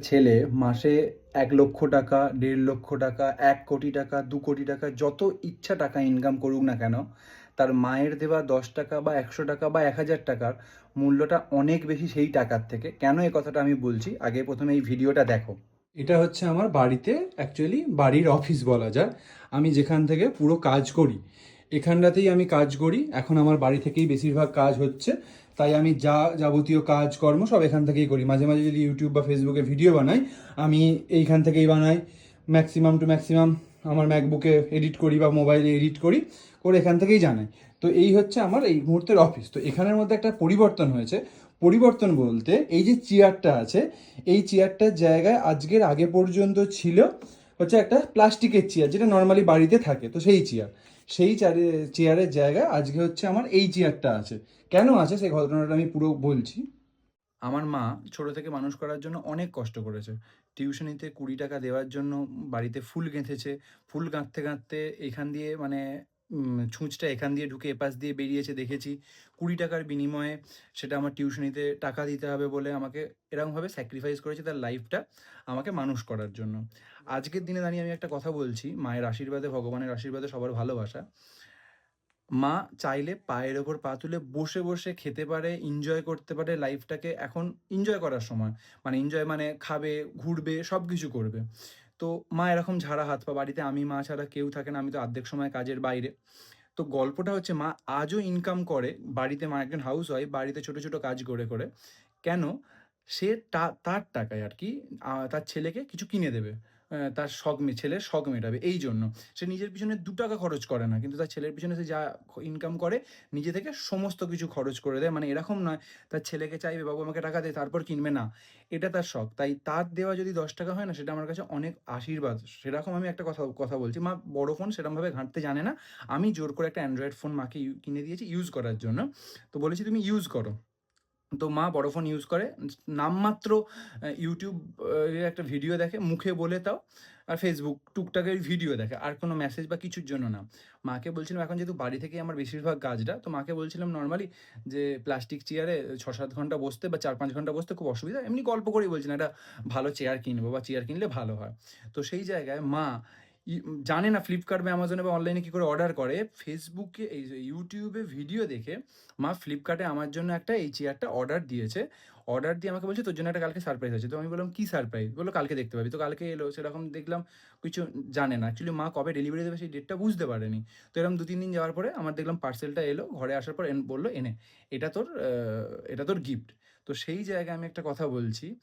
ছেলে মাসে ১,০০,০০০ টাকা, ১,৫০,০০০ টাকা, ১,০০,০০,০০০ টাকা, ২,০০,০০,০০০ টাকা যত ইচ্ছা টাকা ইনকাম করুক না কেন, তার মায়ের দেওয়া ১০ টাকা বা ১০০ টাকা বা ১,০০০ টাকার মূল্যটা অনেক বেশি সেই টাকার থেকে। কেন এই কথাটা আমি বলছি, আগে প্রথমে এই ভিডিওটা দেখো। এটা হচ্ছে আমার বাড়িতে, অ্যাকচুয়ালি বাড়ির অফিস বলা যায়। আমি যেখান থেকে পুরো কাজ করি, এখানটাতেই আমি কাজ করি। এখন আমার বাড়ি থেকেই বেশিরভাগ কাজ হচ্ছে, তাই আমি যাবতীয় কাজকর্ম সব এখান থেকেই করি। মাঝে মাঝে যদি ইউটিউব বা ফেসবুকে ভিডিও বানাই, আমি এইখান থেকেই বানাই। ম্যাক্সিমাম টু ম্যাক্সিমাম আমার ম্যাকবুকে এডিট করি বা মোবাইলে এডিট করি, করে এখান থেকেই জানাই। তো এই হচ্ছে আমার এই মুহূর্তের অফিস। তো এখানের মধ্যে একটা পরিবর্তন হয়েছে। পরিবর্তন বলতে এই যে চেয়ারটা আছে, এই চেয়ারটার জায়গায় আজকের আগে পর্যন্ত ছিল হচ্ছে একটা প্লাস্টিকের চেয়ার, যেটা নর্মালি বাড়িতে থাকে। তো সেই চেয়ার, সেই চেয়ারের জায়গায় আজকে হচ্ছে আমার এই চেয়ারটা আছে। কেন আছে সেই ঘটনাটা আমি পুরো বলছি। আমার মা ছোট থেকে মানুষ করার জন্য অনেক কষ্ট করেছে। টিউশনিতে ২০ টাকা দেওয়ার জন্য বাড়িতে ফুল গেঁথেছে। ফুল গাঁথতে গাঁথতে এখান দিয়ে মানে ছুঁচটা এখান দিয়ে ঢুকে এপাশ দিয়ে বেরিয়েছে দেখেছি। ২০ টাকার বিনিময়ে সেটা আমার টিউশনিতে টাকা দিতে হবে বলে আমাকে এরকমভাবে স্যাক্রিফাইস করেছে তার লাইফটা আমাকে মানুষ করার জন্য। আজকের দিনে দাঁড়িয়ে আমি একটা কথা বলছি, মায়ের আশীর্বাদে, ভগবানের আশীর্বাদে, সবার ভালোবাসা, মা চাইলে পায়ের ওপর পা তুলে বসে বসে খেতে পারে, এনজয় করতে পারে লাইফটাকে। এখন এনজয় করার সময়, মানে এনজয় মানে খাবে, ঘুরবে, সব কিছু করবে। তো মা এরকম ঝাড়া হাত পা, বাড়িতে আমি মা ছাড়া কেউ থাকে না, আমি তো অর্ধেক সময় কাজের বাইরে। তো গল্পটা হচ্ছে, মা আজও ইনকাম করে বাড়িতে। মা একজন হাউস ওয়াইফ, বাড়িতে ছোট ছোট কাজ করে করে। কেন? সে তার টাকায় আর কি তার ছেলেকে কিছু কিনে দেবে। তার ছেলের শখ মেটাবে এই জন্য। সে নিজের পিছনে ৳২ খরচ করে না। কিন্তু তার ছেলের পিছনে সে যা ইনকাম করে, নিজে থেকে সমস্ত কিছু খরচ করে দেয়। মানে এরকম নয় তার ছেলেকে চাইবে, "বাবু আমাকে টাকা দে", তারপর কিনবে, না। এটা তার শখ। তাই তার দেওয়া যদি ৳১০ হয় না, সেটা আমার কাছে অনেক আশীর্বাদ। সেরকম আমি একটা কথা কথা বলছি। মা বড় ফোন সেরমভাবে ঘাঁটতে জানে না। আমি জোর করে একটা অ্যান্ড্রয়েড ফোন মাকে কিনে দিয়েছি ইউজ করার জন্য। তো বলেছি, "তুমি ইউজ করো।" তো মা বড় ফোন ইউজ করে। নামমাত্র YouTube এর একটা ভিডিও দেখে, মুখে বলে তাও। আর Facebook টুকটাক ওই ভিডিও দেখে। আর কোনো মেসেজ বা কিছুর জন্য না। মাকে বলছিলাম, এখন যেহেতু বাড়ি থেকেই আমার বেশিরভাগ কাজটা, তো মাকে বলছিলাম নরমালি যে প্লাস্টিক চেয়ারে ৬-৭ ঘন্টা বসতে বা ৪-৫ ঘন্টা বসতে খুব অসুবিধা। এমনি গল্প করেই বলছিলাম, একটা ভালো চেয়ার কিনবো বা চেয়ার কিনলে ভালো হয়। তো সেই জায়গায় মা জানে না Flipkart বা Amazon এ বা অনলাইনে কি করে অর্ডার করে। Facebook এ এই যে YouTube এ ভিডিও দেখে মা Flipkart এ আমার জন্য একটা এই চেয়ারটা অর্ডার দিয়েছে। অর্ডার দিয়ে আমাকে বলছে, "তোর জন্য একটা কালকে সারপ্রাইজ আছে।" তো আমি বললাম, "কি সারপ্রাইজ?" বলল, "কালকে দেখতে পাবি।" তো কালকে এলো, সেরকম দেখলাম কিছু জানে না। অ্যাকচুয়ালি মা কবে ডেলিভারি দেবে সেই ডেটটা বুঝতে পারেনি। তো এরকম ২-৩ দিন যাওয়ার পরে আমার দেখলাম পার্সেলটা এলো। ঘরে আসার পর বলল, "এনে, এটা তোর গিফট।" তো সেই জায়গায় আমি একটা কথা বলছি,